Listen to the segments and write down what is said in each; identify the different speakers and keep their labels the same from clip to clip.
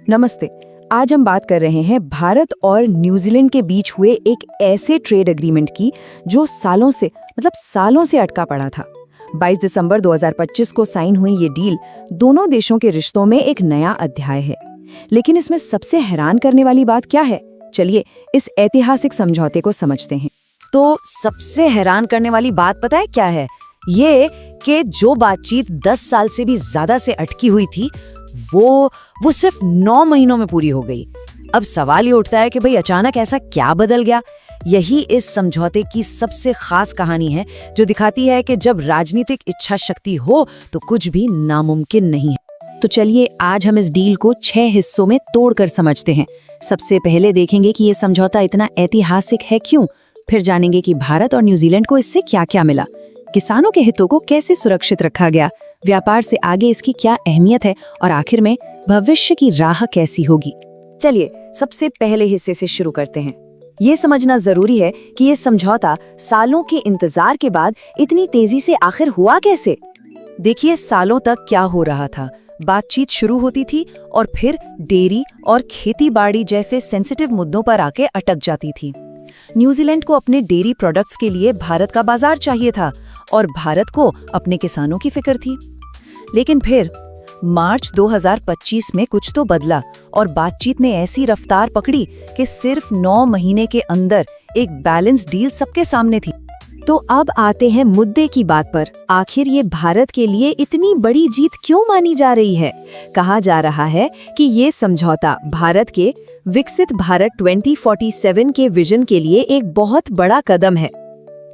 Speaker 1: नमस्ते। आज हम बात कर रहे हैं भारत और न्यूजीलैंड के बीच हुए एक ऐसे ट्रेड एग्रीमेंट की जो सालों से अटका पड़ा था। 22 दिसंबर 2025 को साइन हुई ये डील दोनों देशों के रिश्तों में एक नया अध्याय है। लेकिन इसमें सबसे हैरान करने वाली बात क्या है? चलिए इस ऐतिहासिक समझौते को समझते हैं।
Speaker 2: तो सबसे हैरान करने वाली बात पता है क्या है? ये कि जो बातचीत 10 साल से भी ज्यादा से अटकी हुई थी वो सिर्फ 9 महीनों में पूरी हो गई। अब सवाल ये उठता है कि भाई अचानक ऐसा क्या बदल गया? यही इस समझौते की सबसे खास कहानी है, जो दिखाती है कि जब राजनीतिक इच्छा शक्ति हो तो कुछ भी नामुमकिन नहीं है।
Speaker 1: तो चलिए आज हम इस डील को 6 हिस्सों में तोड़कर समझते हैं। सबसे पहले देखेंगे कि ये समझौता इतना ऐतिहासिक है क्यों, फिर जानेंगे कि भारत और न्यूजीलैंड को इससे क्या-क्या मिला, किसानों के हितों को कैसे सुरक्षित रखा गया, व्यापार से आगे इसकी क्या अहमियत है और आखिर में भविष्य की राह कैसी होगी।
Speaker 2: चलिए सबसे पहले हिस्से से शुरू करते हैं। ये समझना जरूरी है कि ये समझौता सालों के इंतजार के बाद इतनी तेजी से आखिर हुआ कैसे।
Speaker 1: देखिए सालों तक क्या हो रहा था। बातचीत शुरू होती थी और फिर डेयरी और खेती-बाड़ी जैसे सेंसिटिव मुद्दों पर आके अटक जाती थी। न्यूजीलैंड को अपने डेयरी प्रोडक्ट्स के लिए भारत का बाजार चाहिए था और भारत को अपने किसानों की फिक्र थी। लेकिन फिर मार्च 2025 में कुछ तो बदला और बातचीत ने ऐसी रफ्तार पकड़ी कि सिर्फ 9 महीने के अंदर एक बैलेंस डील सबके सामने थी।
Speaker 2: तो अब आते हैं मुद्दे की बात पर। आखिर ये भारत के लिए इतनी बड़ी जीत क्यों मानी जा रही है? कहा जा रहा है कि ये समझौता भारत के विकसित भारत 2047 के विजन के लिए एक बहुत बड़ा कदम है।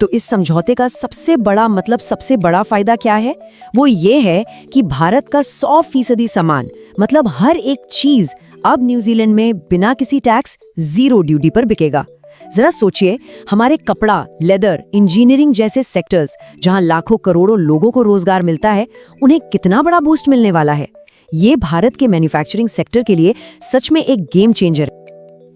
Speaker 1: तो इस समझौते का सबसे बड़ा फायदा क्या है? वो ये है कि भारत का 100% सामान हर एक चीज अब न्यूजीलैंड में बिना किसी टैक्स, जीरो ड्यूटी पर बिकेगा। जरा सोचिए, हमारे कपड़ा, लेदर, इंजीनियरिंग जैसे सेक्टर्स जहां लाखों करोड़ों लोगों को रोजगार मिलता है, उन्हें कितना बड़ा बूस्ट मिलने वाला है। ये भारत के मैन्युफैक्चरिंग सेक्टर के लिए सच में एक गेम चेंजर है।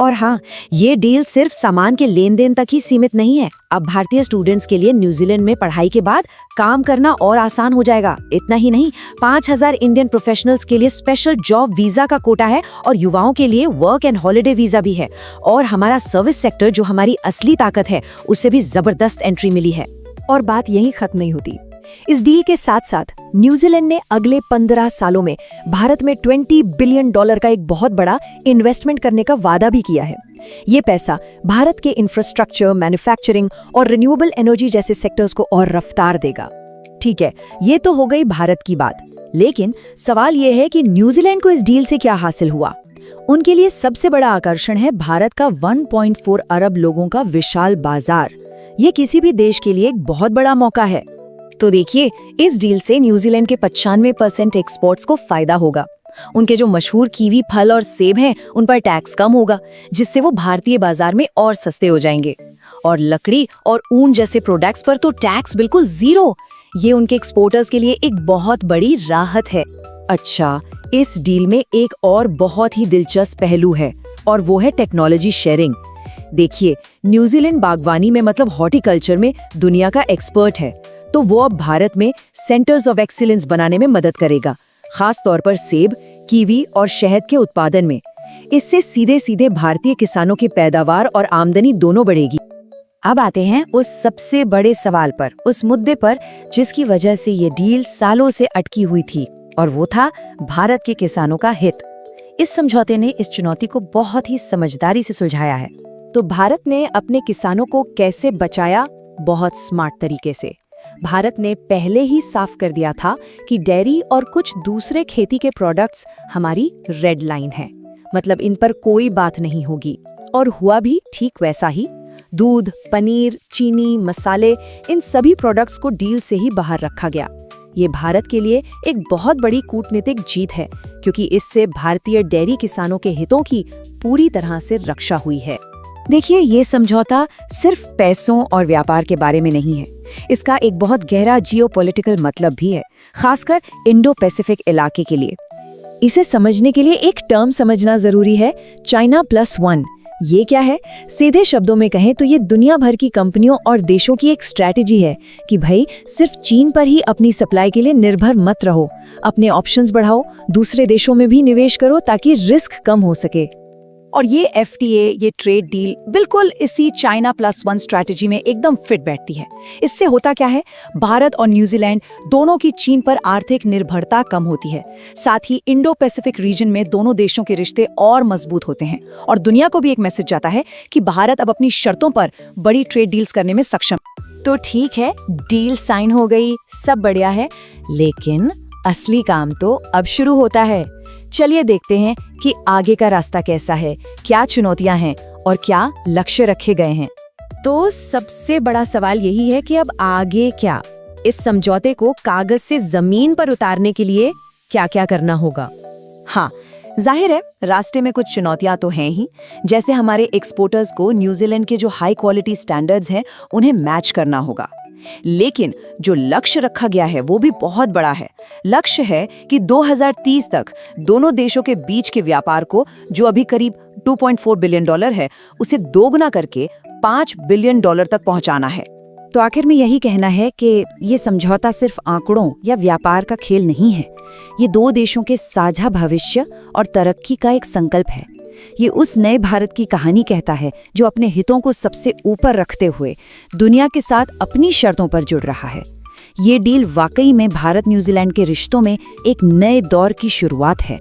Speaker 2: और हाँ, ये डील सिर्फ सामान के लेन देन तक ही सीमित नहीं है। अब भारतीय स्टूडेंट्स के लिए न्यूजीलैंड में पढ़ाई के बाद काम करना और आसान हो जाएगा। इतना ही नहीं, 5000 इंडियन प्रोफेशनल्स के लिए स्पेशल जॉब वीजा का कोटा है और युवाओं के लिए वर्क एंड हॉलिडे वीजा भी है। और हमारा सर्विस सेक्टर, जो हमारी असली ताकत है, उससे भी जबरदस्त एंट्री मिली है।
Speaker 3: और बात यही खत्म नहीं होती। इस डील के साथ साथ न्यूजीलैंड ने अगले 15 सालों में भारत में $20 बिलियन का एक बहुत बड़ा इन्वेस्टमेंट करने का वादा भी किया है। ये पैसा भारत के इंफ्रास्ट्रक्चर, मैन्युफैक्चरिंग और रिन्यूएबल एनर्जी जैसे सेक्टर्स को और रफ्तार देगा।
Speaker 1: ठीक है, ये तो हो गई भारत की बात। लेकिन सवाल ये है कि न्यूजीलैंड को इस डील से क्या हासिल हुआ? उनके लिए सबसे बड़ा आकर्षण है भारत का 1.4 अरब लोगों का विशाल बाजार। ये किसी भी देश के लिए एक बहुत बड़ा मौका है।
Speaker 3: तो देखिए, इस डील से न्यूजीलैंड के 95% एक्सपोर्ट्स को फायदा होगा। उनके जो मशहूर कीवी फल और सेब हैं, उन पर टैक्स कम होगा, जिससे वो भारतीय बाजार में और सस्ते हो जाएंगे। और लकड़ी और ऊन जैसे प्रोडक्ट्स पर तो टैक्स बिल्कुल जीरो। ये उनके एक्सपोर्टर्स के लिए एक बहुत बड़ी राहत है।
Speaker 1: अच्छा, इस डील में एक और बहुत ही दिलचस्प पहलू है और वो है टेक्नोलॉजी शेयरिंग। देखिए, न्यूजीलैंड बागवानी में हॉर्टिकल्चर में दुनिया का एक्सपर्ट है, तो वो अब भारत में सेंटर्स ऑफ एक्सीलेंस बनाने में मदद करेगा, खास तौर पर सेब, कीवी और शहद के उत्पादन में। इससे सीधे सीधे भारतीय किसानों की पैदावार और आमदनी दोनों बढ़ेगी।
Speaker 2: अब आते हैं उस सबसे बड़े सवाल पर, उस मुद्दे पर जिसकी वजह से ये डील सालों से अटकी हुई थी, और वो था भारत के किसानों का हित। इस समझौते ने इस चुनौती को बहुत ही समझदारी से सुलझाया है।
Speaker 3: तो भारत ने अपने किसानों को कैसे बचाया? बहुत स्मार्ट तरीके से। भारत ने पहले ही साफ कर दिया था कि डेयरी और कुछ दूसरे खेती के प्रोडक्ट्स हमारी रेड लाइन है, इन पर कोई बात नहीं होगी। और हुआ भी ठीक वैसा ही। दूध, पनीर, चीनी, मसाले, इन सभी प्रोडक्ट्स को डील से ही बाहर रखा गया। ये भारत के लिए एक बहुत बड़ी कूटनीतिक जीत है, क्योंकि इससे भारतीय डेयरी किसानों के हितों की पूरी तरह से रक्षा हुई है।
Speaker 1: देखिए, ये समझौता सिर्फ पैसों और व्यापार के बारे में नहीं है। इसका एक बहुत गहरा जियोपॉलिटिकल मतलब भी है, खासकर इंडो पैसिफिक इलाके के लिए। इसे समझने के लिए एक टर्म समझना जरूरी है, चाइना+1,
Speaker 3: ये क्या है? सीधे शब्दों में कहें तो ये दुनिया भर की कंपनियों और देशों की एक स्ट्रैटेजी है कि भाई सिर्फ चीन पर ही अपनी सप्लाई के लिए निर्भर मत रहो, अपने ऑप्शंस बढ़ाओ, दूसरे देशों में भी निवेश करो ताकि रिस्क कम हो सके। और ये FTA, ये ट्रेड डील बिल्कुल इसी चाइना +1 स्ट्रैटेजी में एकदम फिट बैठती है। इससे होता क्या है, भारत और न्यूजीलैंड दोनों की चीन पर आर्थिक निर्भरता कम होती है। साथ ही इंडो पैसिफिक रीजन में दोनों देशों के रिश्ते और मजबूत होते हैं और दुनिया को भी एक मैसेज जाता है कि भारत अब अपनी शर्तों पर बड़ी ट्रेड डील्स करने में सक्षम।
Speaker 2: तो ठीक है, डील साइन हो गई, सब बढ़िया है, लेकिन असली काम तो अब शुरू होता है। चलिए देखते हैं कि आगे का रास्ता कैसा है, क्या चुनौतियां हैं और क्या लक्ष्य रखे गए हैं।
Speaker 3: तो सबसे बड़ा सवाल यही है कि अब आगे क्या? इस समझौते को कागज से जमीन पर उतारने के लिए क्या-क्या करना होगा?
Speaker 1: हाँ, जाहिर है रास्ते में कुछ चुनौतियां तो हैं ही, जैसे हमारे एक्सपोर्टर्स को न्यूजीलैंड के जो हाई क्वालिटी स्टैंडर्ड्स हैं उन्हें मैच करना होगा। लेकिन जो लक्ष्य रखा गया है वो भी बहुत बड़ा है। लक्ष्य है कि 2030 तक दोनों देशों के बीच के व्यापार को, जो अभी करीब $2.4 बिलियन है, उसे दोगुना करके $5 बिलियन तक पहुंचाना है।
Speaker 2: तो आखिर में यही कहना है कि ये समझौता सिर्फ आंकड़ों या व्यापार का खेल नहीं है, ये दो देशों के साझा भविष्य और तरक्की का एक संकल्प है। ये उस नए भारत की कहानी कहता है जो अपने हितों को सबसे ऊपर रखते हुए दुनिया के साथ अपनी शर्तों पर जुड़ रहा है। ये डील वाकई में भारत न्यूजीलैंड के रिश्तों में एक नए दौर की शुरुआत है।